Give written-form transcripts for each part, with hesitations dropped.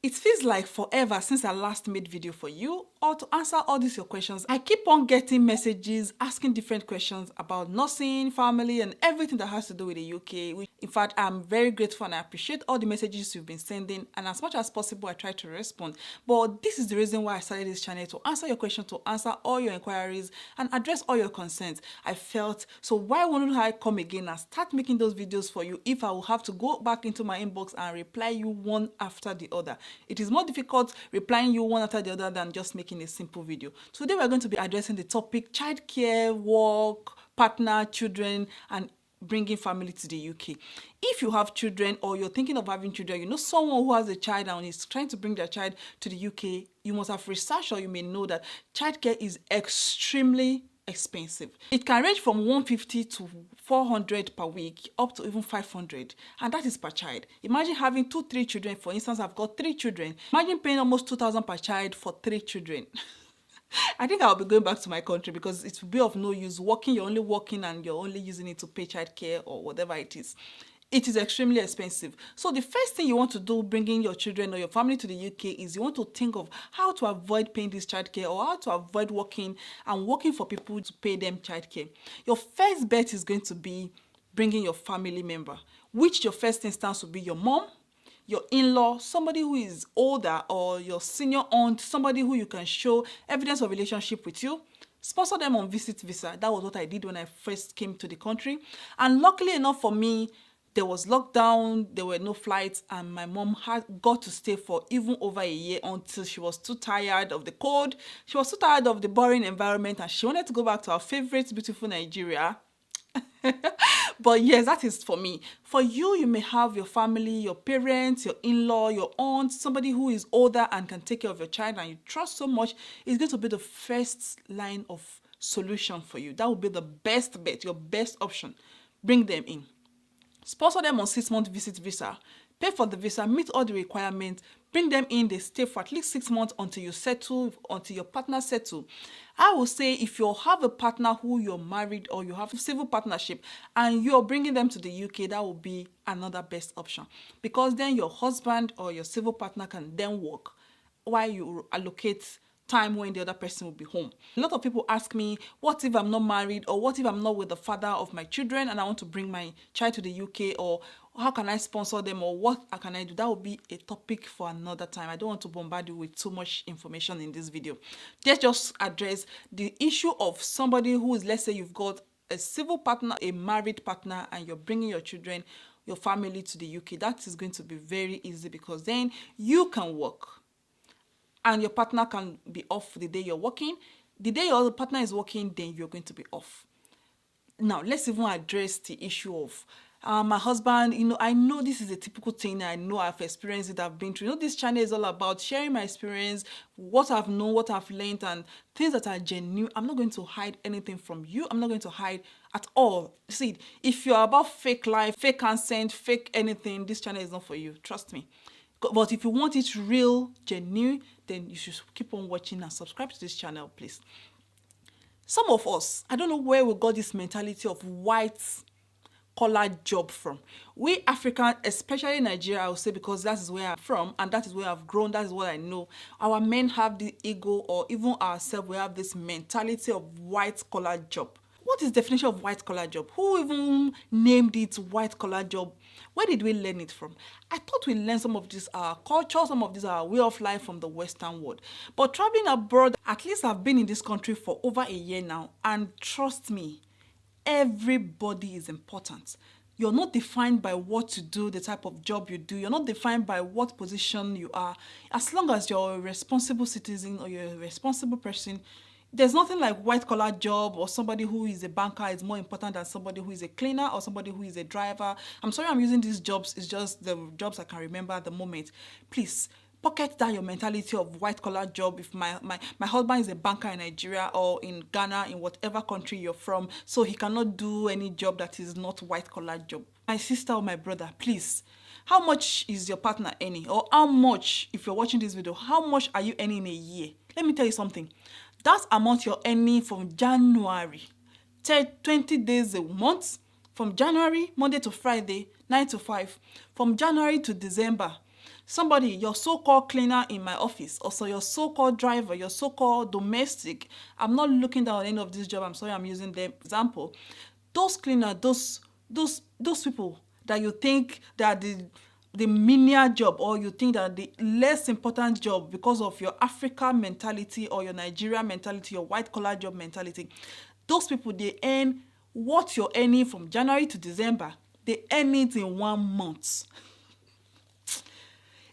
It feels like forever since I last made video for you or to answer all these your questions. I keep on getting messages asking different questions about nursing, family, and everything that has to do with the UK. In fact, I'm very grateful and I appreciate all the messages you've been sending, and as much as possible I try to respond. But this is the reason why I started this channel, to answer your questions, to answer all your inquiries and address all your concerns. I felt, so why wouldn't I come again and start making those videos for you if I will have to go back into my inbox and reply you one after the other? It is more difficult replying you one after the other than just making a simple video. Today we're going to be addressing the topic childcare, work, partner, children, and bringing family to the UK. If you have children or you're thinking of having children, you know someone who has a child and is trying to bring their child to the UK, you must have researched or you may know that childcare is extremely expensive. It can range from 150 to 400 per week up to even 500, and that is per child. Imagine having 2-3 children. For instance, I've got 3 children. Imagine paying almost 2,000 per child for 3 children. I think I'll be going back to my country because it will be of no use working. You're only working and you're only using it to pay childcare or whatever it is. It is extremely expensive. So the first thing you want to do bringing your children or your family to the UK is you want to think of how to avoid paying this childcare or how to avoid working and working for people to pay them childcare. Your first bet is going to be bringing your family member, which your first instance will be your mom, your in-law, somebody who is older, or your senior aunt, somebody who you can show evidence of relationship with you. Sponsor them on visit visa. That was what I did when I first came to the country. And luckily enough for me, there was lockdown, there were no flights, and my mom had got to stay for even over a year until she was too tired of the cold. She was too tired of the boring environment and she wanted to go back to our favorite beautiful Nigeria. But yes, that is for me. For you, you may have your family, your parents, your in-law, your aunt, somebody who is older and can take care of your child and you trust so much. Is going to be the first line of solution for you. That would be the best bet, your best option. Bring them in. Sponsor them on 6-month visit visa. Pay for the visa, meet all the requirements, bring them in, they stay for at least 6 months until you settle, until your partner settle. I will say if you have a partner who you're married or you have a civil partnership and you're bringing them to the UK, that will be another best option. Because then your husband or your civil partner can then work while you allocate time when the other person will be home. A lot of people ask me, what if I'm not married, or what if I'm not with the father of my children and I want to bring my child to the UK, or how can I sponsor them, or what can I do? That will be a topic for another time. I don't want to bombard you with too much information in this video. Let's just address the issue of somebody who is, let's say you've got a civil partner, a married partner, and you're bringing your children, your family to the UK. That is going to be very easy because then you can work and your partner can be off the day you're working. The day your partner is working, then you're going to be off. Now, let's even address the issue of my husband. You know, I know this is a typical thing. I know I've experienced it. I've been through. You know, this channel is all about sharing my experience, what I've known, what I've learned, and things that are genuine. I'm not going to hide anything from you. I'm not going to hide at all. See, if you're about fake life, fake consent, fake anything, this channel is not for you. Trust me. But if you want it real, genuine, then you should keep on watching and subscribe to this channel, please. Some of us, I don't know where we got this mentality of white collar job from. We Africans, especially Nigeria, I would say, because that is where I'm from and that is where I've grown, that is what I know. Our men have the ego, or even ourselves, we have this mentality of white collar job. What is the definition of white collar job? Who even named it white collar job? Where did we learn it from? I thought we learned some of this our culture, some of this our way of life from the Western world. But traveling abroad, at least I've been in this country for over a year now, and trust me, everybody is important. You're not defined by what you do, the type of job you do. You're not defined by what position you are. As long as you're a responsible citizen or you're a responsible person, there's nothing like white collar job, or somebody who is a banker is more important than somebody who is a cleaner or somebody who is a driver. I'm sorry I'm using these jobs. It's just the jobs I can remember at the moment. Please, pocket down your mentality of white collar job. If my husband is a banker in Nigeria or in Ghana, in whatever country you're from, so he cannot do any job that is not white collar job. My sister or my brother, please, how much is your partner earning? Or how much, if you're watching this video, how much are you earning in a year? Let me tell you something. That amount you're earning from January, 20 days a month, from January, Monday to Friday, 9 to 5, from January to December, Somebody, your so-called cleaner in my office, also your so-called driver, your so-called domestic. I'm not looking down on any of this job. I'm sorry, I'm using them example. Those cleaner, those people that you think that the menial job, or you think that the less important job because of your Africa mentality or your Nigeria mentality, your white collar job mentality, those people, they earn what you're earning from January to December. They earn it in 1 month.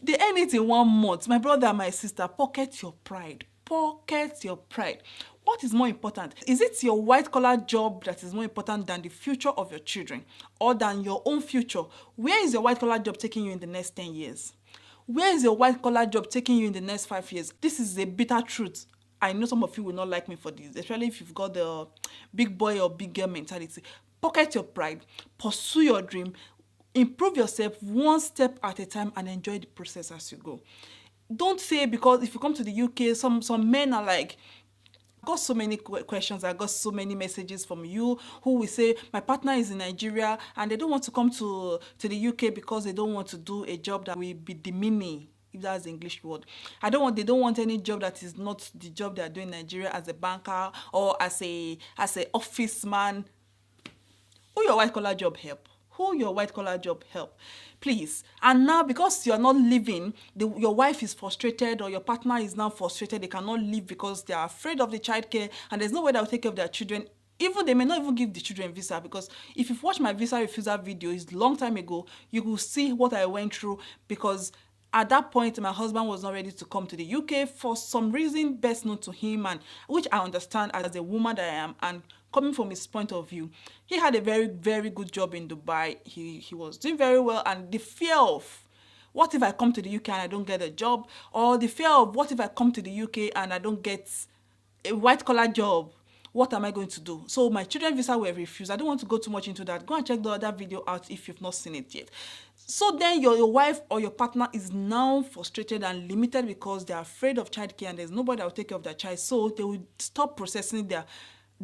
They earn it in 1 month. My brother and my sister, pocket your pride. Pocket your pride. What is more important? Is it your white collar job that is more important than the future of your children, or than your own future? Where is your white collar job taking you in the next 10 years? Where is your white collar job taking you in the next 5 years? This is a bitter truth. I know some of you will not like me for this, especially if you've got the big boy or big girl mentality. Pocket your pride, pursue your dream, improve yourself one step at a time, and enjoy the process as you go. Don't say, because if you come to the UK, some men are like, I got so many questions, I got so many messages from you who will say, my partner is in Nigeria and they don't want to come to the UK because they don't want to do a job that will be demeaning, if that's the English word. They don't want any job that is not the job they are doing in Nigeria, as a banker or as a office man. Who your white collar job help? Who your white collar job help? Please. And now, because you're not living, your wife is frustrated, or your partner is now frustrated, they cannot live because they are afraid of the childcare, and there's no way they'll take care of their children. Even they may not even give the children visa, because if you've watched my visa refusal video, it's a long time ago, you will see what I went through, because at that point, my husband was not ready to come to the UK for some reason best known to him, and which I understand as a woman that I am, and coming from his point of view. He had a very, very good job in Dubai. He was doing very well, and the fear of, what if I come to the UK and I don't get a job? Or the fear of, what if I come to the UK and I don't get a white collar job? What am I going to do? So my children visa were refused. I don't want to go too much into that. Go and check the other video out if you've not seen it yet. So then your wife or your partner is now frustrated and limited because they're afraid of childcare and there's nobody that will take care of their child. So they will stop processing their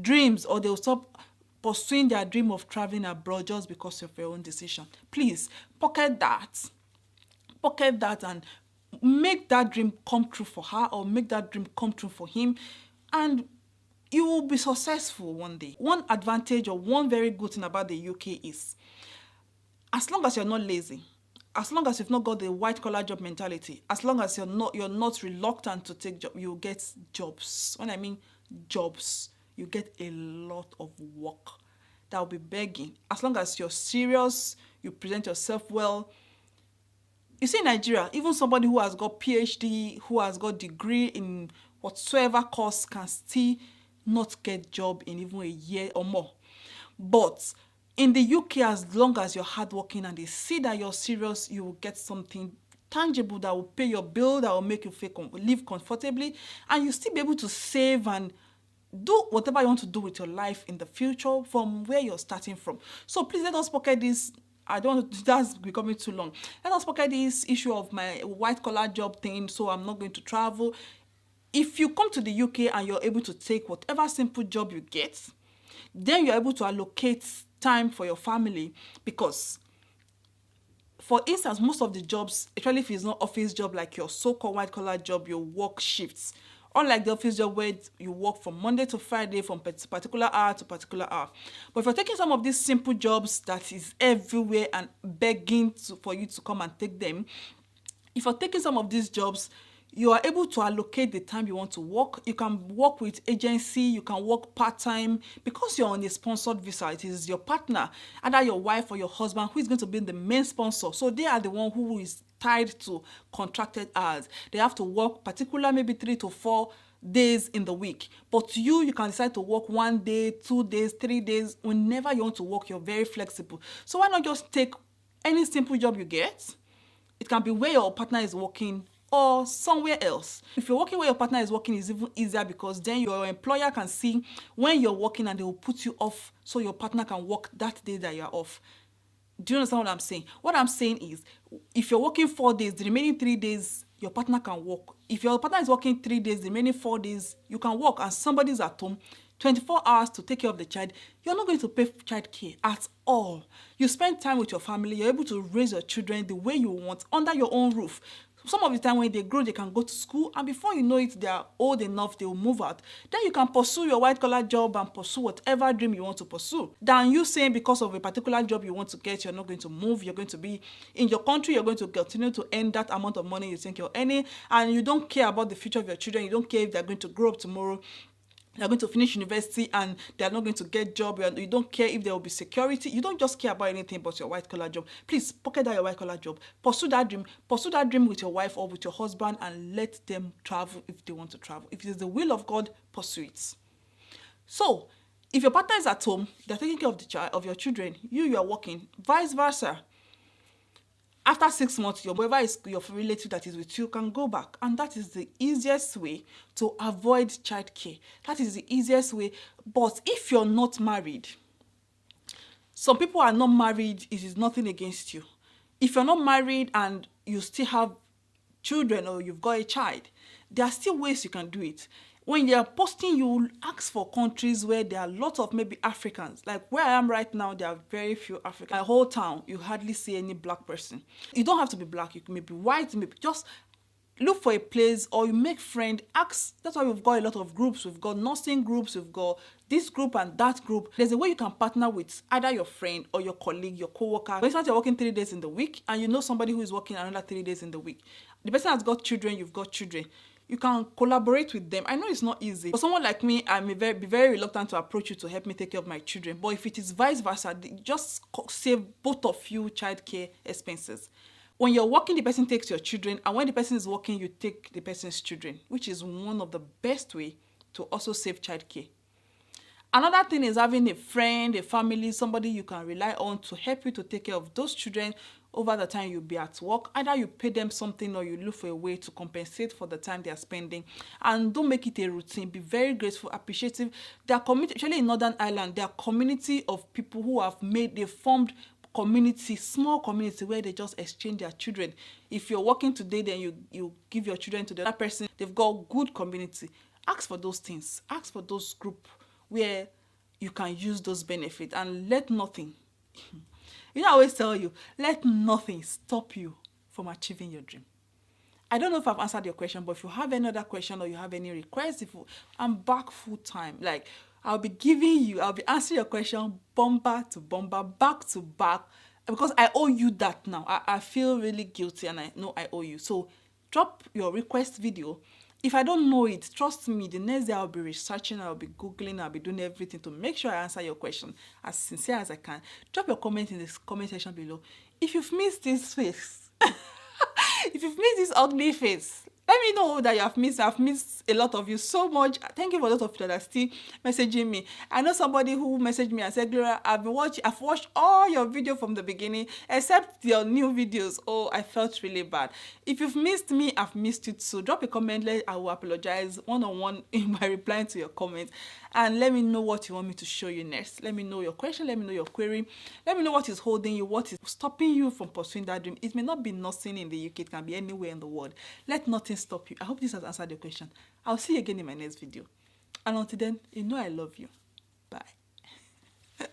dreams, or they will stop pursuing their dream of traveling abroad just because of your own decision. Please, pocket that. Pocket that and make that dream come true for her, or make that dream come true for him, and you will be successful one day. One advantage, or one very good thing about the UK is, as long as you're not lazy, as long as you've not got the white collar job mentality, as long as you're not reluctant to take job, you get jobs. When I mean jobs, you get a lot of work that will be begging. As long as you're serious, you present yourself well. You see, in Nigeria, even somebody who has got PhD, who has got degree in whatsoever course, can still not get job in even a year or more. But in the UK, as long as you're hardworking and they see that you're serious, you will get something tangible that will pay your bill, that will make you live comfortably, and you'll still be able to save and do whatever you want to do with your life in the future from where you're starting from. So please, let us pocket this. I don't want that's becoming too long. Let us pocket this issue of my white collar job thing, so I'm not going to travel. If you come to the UK and you're able to take whatever simple job you get, then you're able to allocate time for your family, because for instance, most of the jobs, especially if it's not office job like your so-called white collar job, your work shifts. Unlike the office job where you work from Monday to Friday from particular hour to particular hour. But if you're taking some of these simple jobs that is everywhere and begging for you to come and take them, if you're taking some of these jobs, you are able to allocate the time you want to work. You can work with agency, you can work part-time. Because you're on a sponsored visa, it is your partner, either your wife or your husband, who is going to be the main sponsor. So they are the one who is tied to contracted hours. They have to work particular maybe 3 to 4 days in the week. But you can decide to work 1 day, 2 days, 3 days. Whenever you want to work, you're very flexible. So why not just take any simple job you get? It can be where your partner is working or somewhere else. If you're working where your partner is working, it's even easier, because then your employer can see when you're working and they will put you off so your partner can work that day that you're off. Do you understand what I'm saying? What I'm saying is, if you're working 4 days, the remaining 3 days, your partner can work. If your partner is working 3 days, the remaining 4 days, you can work, and somebody's at home, 24 hours to take care of the child, you're not going to pay child care at all. You spend time with your family, you're able to raise your children the way you want under your own roof. Some of the time when they grow, they can go to school, and before you know it, they are old enough, they will move out. Then you can pursue your white-collar job and pursue whatever dream you want to pursue. Than you saying because of a particular job you want to get, you're not going to move, you're going to be in your country, you're going to continue to earn that amount of money you think you're earning, and you don't care about the future of your children, you don't care if they're going to grow up tomorrow, they're going to finish university and they're not going to get job. You don't care if there will be security. You don't just care about anything but your white-collar job. Please pocket that your white-collar job. Pursue that dream. Pursue that dream with your wife or with your husband, and let them travel if they want to travel. If it is the will of God, pursue it. So, if your partner is at home, they're taking care of the child, of your children, you are working, vice versa. After 6 months, whoever is your relative that is with you can go back. And that is the easiest way to avoid childcare. That is the easiest way. But if you're not married, some people are not married, it is nothing against you. If you're not married and you still have children or you've got a child, there are still ways you can do it. When you're posting, you ask for countries where there are lots of maybe Africans. Like where I am right now, there are very few Africans. My whole town, you hardly see any black person. You don't have to be black. You can maybe white, maybe just look for a place, or you make friend, ask. That's why we've got a lot of groups. We've got nursing groups, we've got this group and that group. There's a way you can partner with either your friend or your colleague, your co-worker. For instance, you're working 3 days in the week and you know somebody who is working another 3 days in the week. The person has got children, you've got children. You can collaborate with them. I know it's not easy. For someone like me, I may be very reluctant to approach you to help me take care of my children. But if it is vice versa, just save both of you childcare expenses. When you're working, the person takes your children, and when the person is working, you take the person's children, which is one of the best way to also save childcare. Another thing is having a friend, a family, somebody you can rely on to help you to take care of those children over the time you'll be at work. Either you pay them something or you look for a way to compensate for the time they are spending. And don't make it a routine. Be very grateful, appreciative. There are community, especially in Northern Ireland, there are community of people who have they formed community, small community where they just exchange their children. If you're working today, then you give your children to the other person. They've got good community. Ask for those things. Ask for those group where you can use those benefits, and let nothing, I always tell you, let nothing stop you from achieving your dream. I don't know if I've answered your question, but if you have any other question or you have any requests, I'm back full time. Like, I'll be answering your question bumper to bumper, back to back, because I owe you that now. I feel really guilty and I know I owe you. So drop your request video. If I don't know it, trust me, the next day I'll be researching, I'll be Googling, I'll be doing everything to make sure I answer your question as sincere as I can. Drop your comment in the comment section below. If you've missed this face, if you've missed this ugly face, let me know that you have missed. I've missed a lot of you so much. Thank you for those of you that are still messaging me. I know somebody who messaged me and said, Gloria, I've watched all your video from the beginning, except your new videos. Oh, I felt really bad. If you've missed me, I've missed you too. Drop a comment. I will apologize one-on-one in my replying to your comments. And let me know what you want me to show you next. Let me know your question. Let me know your query. Let me know what is holding you, what is stopping you from pursuing that dream. It may not be nursing in the UK. It can be anywhere in the world. Let nothing stop you. I hope this has answered your question. I'll see you again in my next video. And until then, you know I love you. Bye.